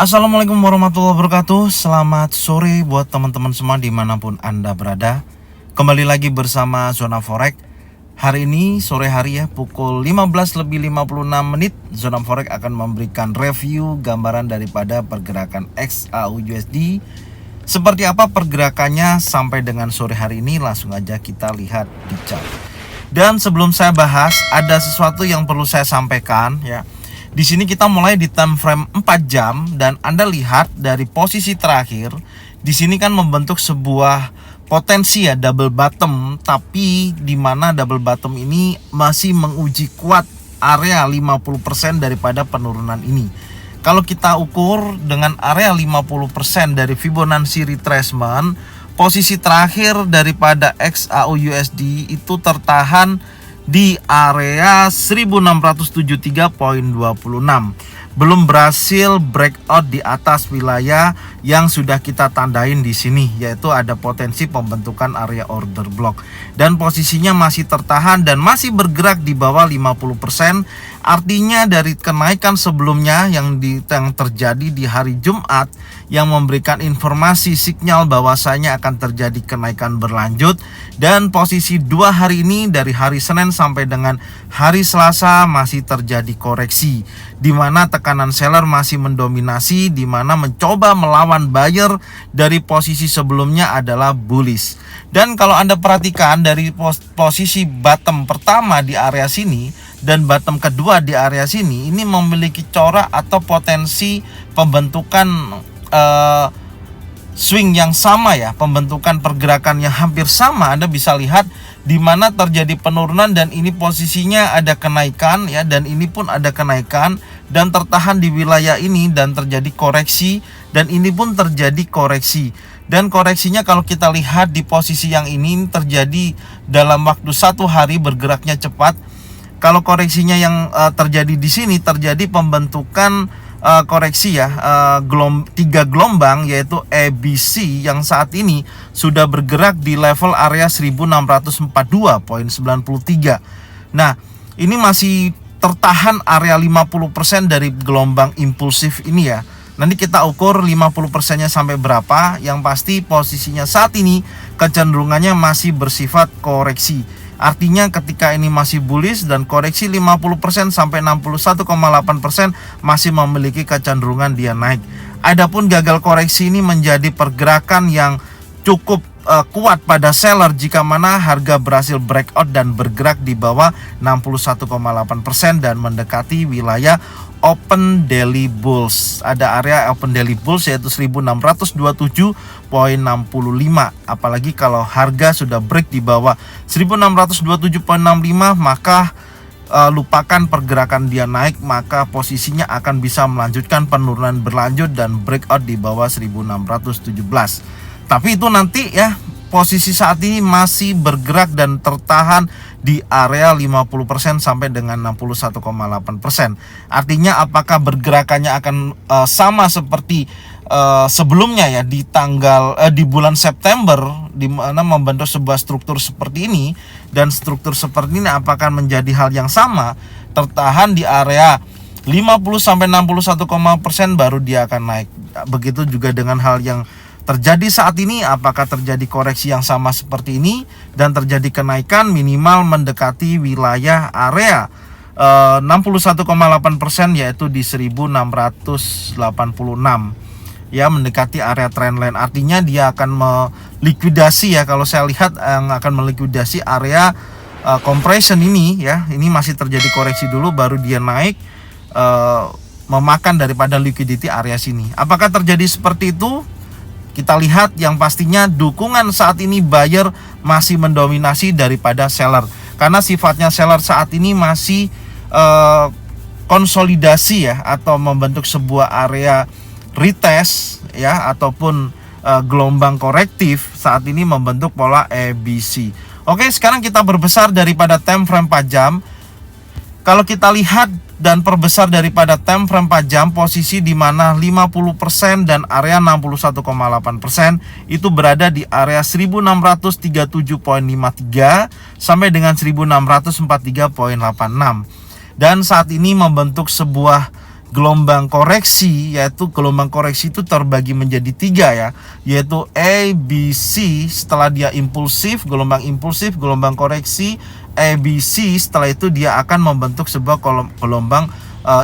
Assalamualaikum warahmatullahi wabarakatuh. Selamat sore buat teman-teman semua dimanapun Anda berada. Kembali lagi bersama Zona Forex. Hari ini sore hari ya, pukul 15:56 Zona Forex akan memberikan review gambaran daripada pergerakan XAUUSD. Seperti apa pergerakannya sampai dengan sore hari ini, langsung aja kita lihat di chart. Dan sebelum saya bahas, ada sesuatu yang perlu saya sampaikan ya. Di sini kita mulai di time frame 4 jam dan Anda lihat dari posisi terakhir di sini kan membentuk sebuah potensi ya, double bottom, tapi di mana double bottom ini masih menguji kuat area 50% daripada penurunan ini. Kalau kita ukur dengan area 50% dari Fibonacci retracement, posisi terakhir daripada XAUUSD itu tertahan di area 1673.26, belum berhasil breakout di atas wilayah yang sudah kita tandain di sini, yaitu ada potensi pembentukan area order block dan posisinya masih tertahan dan masih bergerak di bawah 50%. Artinya dari kenaikan sebelumnya yang terjadi di hari Jumat yang memberikan informasi sinyal bahwasanya akan terjadi kenaikan berlanjut, dan posisi 2 hari ini dari hari Senin sampai dengan hari Selasa masih terjadi koreksi, di mana tekanan seller masih mendominasi, di mana mencoba melawan buyer dari posisi sebelumnya adalah bullish. Dan kalau Anda perhatikan dari posisi bottom pertama di area sini dan bottom kedua di area sini, ini memiliki corak atau potensi pembentukan swing yang sama ya, pembentukan pergerakan yang hampir sama. Anda bisa lihat di mana terjadi penurunan dan ini posisinya ada kenaikan ya, dan ini pun ada kenaikan dan tertahan di wilayah ini dan terjadi koreksi, dan ini pun terjadi koreksi. Dan koreksinya kalau kita lihat di posisi yang ini terjadi dalam waktu 1 hari, bergeraknya cepat. Kalau koreksinya yang terjadi di sini terjadi pembentukan koreksi ya, 3 gelombang, yaitu ABC yang saat ini sudah bergerak di level area 1642.93. Nah, ini masih tertahan area 50% dari gelombang impulsif ini ya. Nanti kita ukur 50%-nya sampai berapa. Yang pasti posisinya saat ini kecenderungannya masih bersifat koreksi. Artinya ketika ini masih bullish dan koreksi 50% sampai 61,8% masih memiliki kecenderungan dia naik. Adapun gagal koreksi ini menjadi pergerakan yang cukup kuat pada seller jika mana harga berhasil breakout dan bergerak di bawah 61,8% dan mendekati wilayah open daily bulls. Ada area open daily bulls yaitu 1627.65. Apalagi kalau harga sudah break di bawah 1627.65, maka lupakan pergerakan dia naik, maka posisinya akan bisa melanjutkan penurunan berlanjut dan breakout di bawah 1617. Tapi itu nanti ya, posisi saat ini masih bergerak dan tertahan di area 50% sampai dengan 61,8%. Artinya apakah bergerakannya akan sama seperti sebelumnya ya, di bulan September, di mana membentuk sebuah struktur seperti ini, dan struktur seperti ini apakah menjadi hal yang sama, tertahan di area 50 sampai 61,% baru dia akan naik. Begitu juga dengan hal yang terjadi saat ini, apakah terjadi koreksi yang sama seperti ini dan terjadi kenaikan minimal mendekati wilayah area 61,8%, yaitu di 1686 ya, mendekati area trendline. Artinya dia akan melikuidasi ya, kalau saya lihat yang akan melikuidasi area compression ini ya. Ini masih terjadi koreksi dulu baru dia naik, memakan daripada liquidity area sini. Apakah terjadi seperti itu? Kita lihat yang pastinya dukungan saat ini buyer masih mendominasi daripada seller, karena sifatnya seller saat ini masih konsolidasi ya, atau membentuk sebuah area retest ya, ataupun gelombang korektif saat ini membentuk pola ABC. Oke, sekarang kita berbesar daripada time frame 4 jam. Kalau kita lihat dan perbesar daripada time frame 4 jam, posisi di mana 50% dan area 61,8% itu berada di area 1637.53 sampai dengan 1643.86. Dan saat ini membentuk sebuah gelombang koreksi, yaitu gelombang koreksi itu terbagi menjadi 3 ya, yaitu A, B, C. Setelah dia impulsif, gelombang koreksi A, B, C, setelah itu dia akan membentuk sebuah gelombang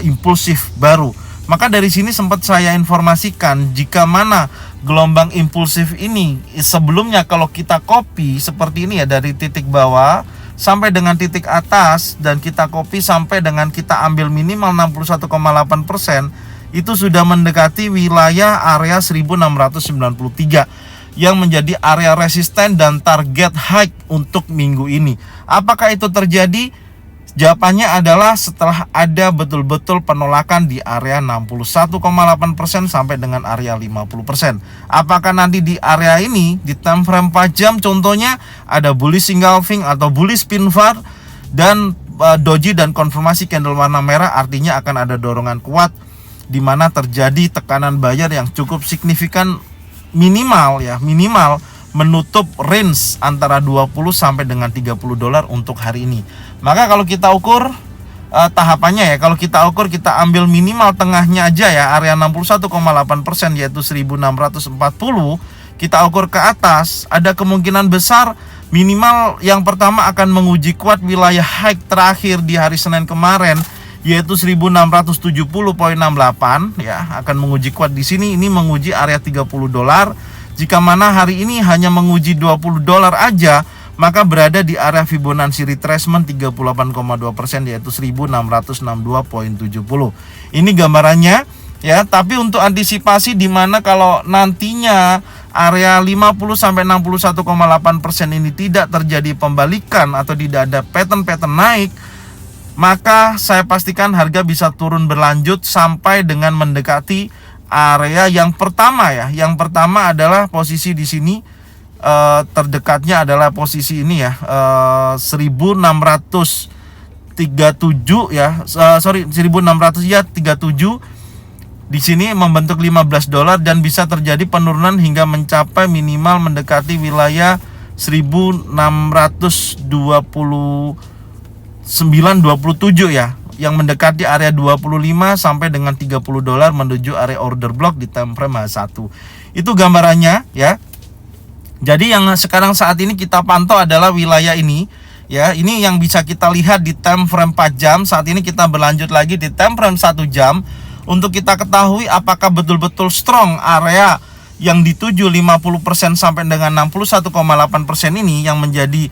impulsif baru. Maka dari sini sempat saya informasikan, jika mana gelombang impulsif ini sebelumnya kalau kita copy seperti ini ya, dari titik bawah sampai dengan titik atas, dan kita copy sampai dengan kita ambil minimal 61,8%, itu sudah mendekati wilayah area 1693 yang menjadi area resisten dan target high untuk minggu ini. Apakah itu terjadi? Jawabannya adalah setelah ada betul-betul penolakan di area 61,8% sampai dengan area 50%. Apakah nanti di area ini, di time frame 4 jam contohnya, ada bullish engulfing atau bullish pin bar dan doji dan konfirmasi candle warna merah, artinya akan ada dorongan kuat di mana terjadi tekanan buyer yang cukup signifikan, minimal menutup range antara 20 sampai dengan 30 dolar untuk hari ini. Maka kalau kita ukur tahapannya ya, kalau kita ukur, kita ambil minimal tengahnya aja ya, area 61,8% yaitu 1640, kita ukur ke atas, ada kemungkinan besar minimal yang pertama akan menguji kuat wilayah high terakhir di hari Senin kemarin, yaitu 1670,68 ya, akan menguji kuat di sini. Ini menguji area 30 dolar. Jika mana hari ini hanya menguji 20 dolar aja, maka berada di area Fibonacci retracement 38,2% yaitu 1662,70. Ini gambarannya ya, tapi untuk antisipasi di mana kalau nantinya area 50 sampai 61,8% ini tidak terjadi pembalikan atau tidak ada pattern naik, maka saya pastikan harga bisa turun berlanjut sampai dengan mendekati area yang pertama ya. Yang pertama adalah posisi di sini, terdekatnya adalah posisi ini ya, 1637 ya, 1600 ya, 37 di sini membentuk 15 dolar dan bisa terjadi penurunan hingga mencapai minimal mendekati wilayah 1629,27 ya, yang mendekati area 25 sampai dengan 30 dolar menuju area order block di time frame H1. Itu gambarannya ya. Jadi yang sekarang saat ini kita pantau adalah wilayah ini ya. Ini yang bisa kita lihat di time frame 4 jam. Saat ini kita berlanjut lagi di time frame 1 jam untuk kita ketahui apakah betul-betul strong area yang dituju 50% sampai dengan 61,8% ini yang menjadi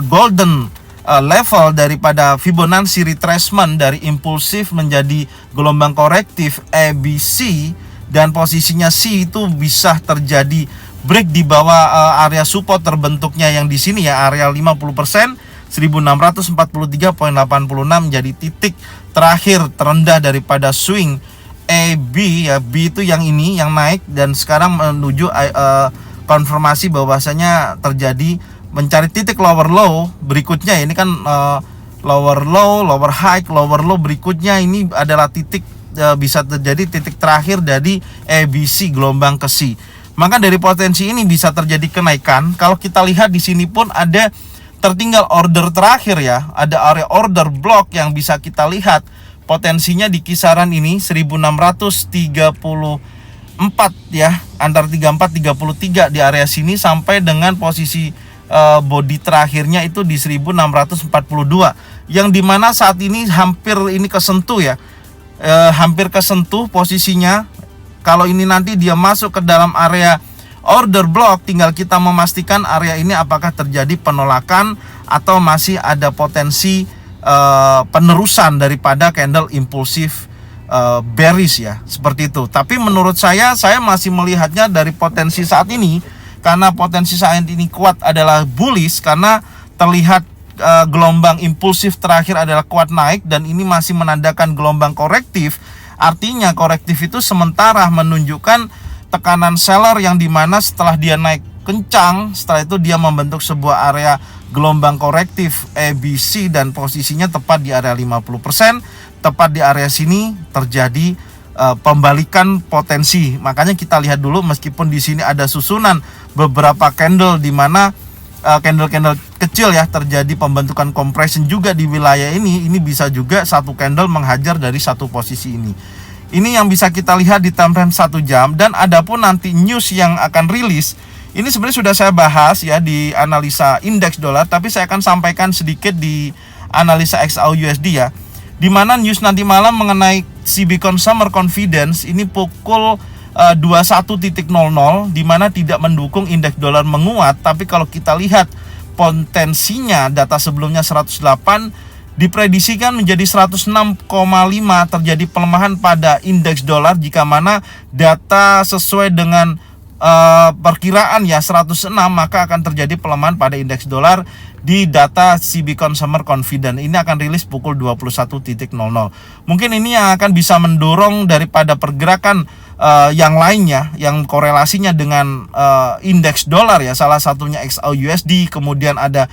golden level daripada Fibonacci retracement dari impulsif menjadi gelombang korektif ABC, dan posisinya C itu bisa terjadi break di bawah area support terbentuknya yang di sini ya, area 50%, 1643,86 menjadi titik terakhir terendah daripada swing AB ya. B itu yang ini yang naik, dan sekarang menuju konfirmasi bahwasanya terjadi mencari titik lower low berikutnya. Ini kan lower low, lower high, lower low berikutnya ini adalah titik bisa terjadi titik terakhir dari ABC gelombang ke C. Maka dari potensi ini bisa terjadi kenaikan. Kalau kita lihat di sini pun ada tertinggal order terakhir ya, ada area order block yang bisa kita lihat potensinya di kisaran ini 1634 ya, antara 34-33 di area sini sampai dengan posisi body terakhirnya itu di 1642, yang dimana saat ini hampir ini kesentuh ya, hampir kesentuh posisinya. Kalau ini nanti dia masuk ke dalam area order block, tinggal kita memastikan area ini apakah terjadi penolakan atau masih ada potensi penerusan daripada candle impulsif bearish ya, seperti itu. Tapi menurut saya masih melihatnya dari potensi saat ini, karena potensi saat ini kuat adalah bullish, karena terlihat gelombang impulsif terakhir adalah kuat naik, dan ini masih menandakan gelombang korektif. Artinya korektif itu sementara menunjukkan tekanan seller yang dimana setelah dia naik kencang, setelah itu dia membentuk sebuah area gelombang korektif ABC dan posisinya tepat di area 50%, tepat di area sini terjadi pembalikan potensi. Makanya kita lihat dulu, meskipun di sini ada susunan beberapa candle di mana candle-candle kecil ya, terjadi pembentukan compression juga di wilayah ini bisa juga satu candle menghajar dari satu posisi ini. Ini yang bisa kita lihat di time frame 1 jam. Dan adapun nanti news yang akan rilis, ini sebenarnya sudah saya bahas ya di analisa indeks dolar, tapi saya akan sampaikan sedikit di analisa XAU/USD ya. Di mana news nanti malam mengenai CB Consumer Confidence ini pukul 21.00, di mana tidak mendukung indeks dolar menguat, tapi kalau kita lihat potensinya data sebelumnya 108 dipredisikan menjadi 106,5 terjadi pelemahan pada indeks dolar, jika mana data sesuai dengan perkiraan ya 106, maka akan terjadi pelemahan pada indeks dolar di data CB Consumer Confidence. Ini akan rilis pukul 21.00. Mungkin ini yang akan bisa mendorong daripada pergerakan yang lainnya yang korelasinya dengan indeks dolar ya, salah satunya XAU/USD, kemudian ada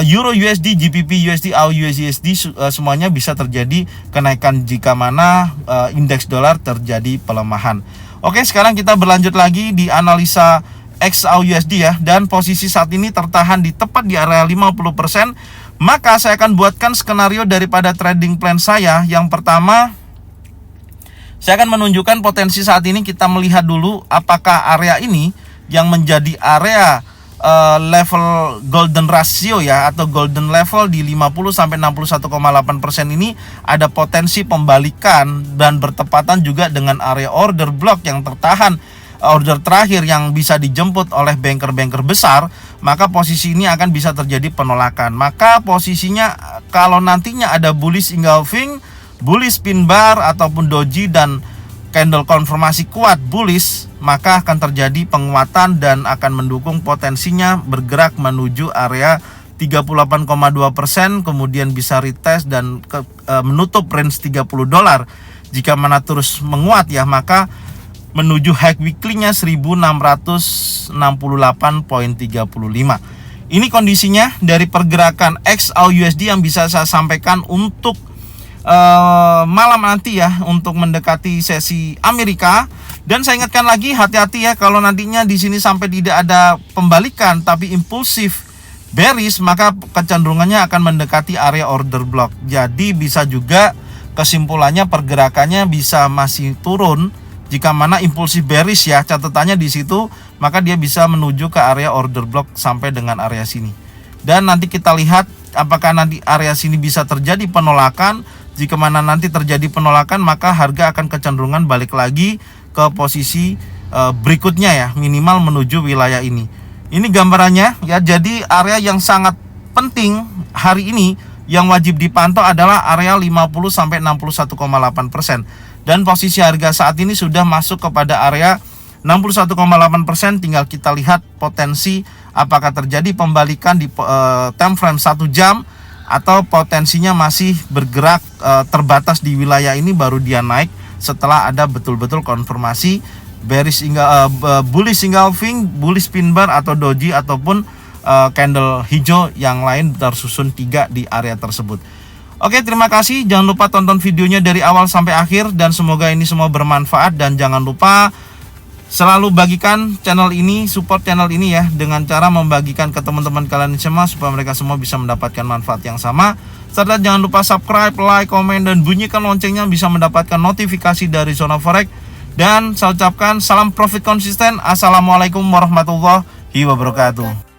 Euro USD, GBP USD, AU USD, semuanya bisa terjadi kenaikan jika mana indeks dolar terjadi pelemahan. Oke, sekarang kita berlanjut lagi di analisa XAU/USD ya, dan posisi saat ini tertahan di tepat di area 50%. Maka saya akan buatkan skenario daripada trading plan saya. Yang pertama, saya akan menunjukkan potensi saat ini. Kita melihat dulu apakah area ini yang menjadi area level golden ratio ya, atau golden level di 50 sampai 61,8% ini ada potensi pembalikan dan bertepatan juga dengan area order block yang tertahan, order terakhir yang bisa dijemput oleh banker-banker besar, maka posisi ini akan bisa terjadi penolakan. Maka posisinya kalau nantinya ada bullish engulfing, bullish pin bar ataupun doji dan candle konfirmasi kuat bullish, maka akan terjadi penguatan dan akan mendukung potensinya bergerak menuju area 38,2%, kemudian bisa retest dan menutup range $30. Jika mana terus menguat ya, maka menuju high weekly-nya 1668.35. Ini kondisinya dari pergerakan XAU/USD yang bisa saya sampaikan untuk malam nanti ya, untuk mendekati sesi Amerika. Dan saya ingatkan lagi, hati-hati ya kalau nantinya di sini sampai tidak ada pembalikan tapi impulsif bearish, maka kecenderungannya akan mendekati area order block. Jadi bisa juga kesimpulannya pergerakannya bisa masih turun jika mana impulsif bearish ya, catatannya di situ, maka dia bisa menuju ke area order block sampai dengan area sini. Dan nanti kita lihat apakah nanti area sini bisa terjadi penolakan. Jika mana nanti terjadi penolakan, maka harga akan kecenderungan balik lagi ke posisi berikutnya ya, minimal menuju wilayah ini. Ini gambarannya ya. Jadi area yang sangat penting hari ini yang wajib dipantau adalah area 50 sampai 61,8%. Dan posisi harga saat ini sudah masuk kepada area 61,8%. Tinggal kita lihat potensi apakah terjadi pembalikan di time frame 1 jam atau potensinya masih bergerak terbatas di wilayah ini, baru dia naik setelah ada betul-betul konfirmasi bearish bullish engulfing, bullish pin bar atau doji ataupun candle hijau yang lain tersusun 3 di area tersebut. Oke, terima kasih. Jangan lupa tonton videonya dari awal sampai akhir dan semoga ini semua bermanfaat. Dan jangan lupa selalu bagikan channel ini, support channel ini ya, dengan cara membagikan ke teman-teman kalian semua supaya mereka semua bisa mendapatkan manfaat yang sama. Serta jangan lupa subscribe, like, komen, dan bunyikan loncengnya bisa mendapatkan notifikasi dari Zona Forex. Dan saya ucapkan salam profit konsisten. Assalamualaikum warahmatullahi wabarakatuh.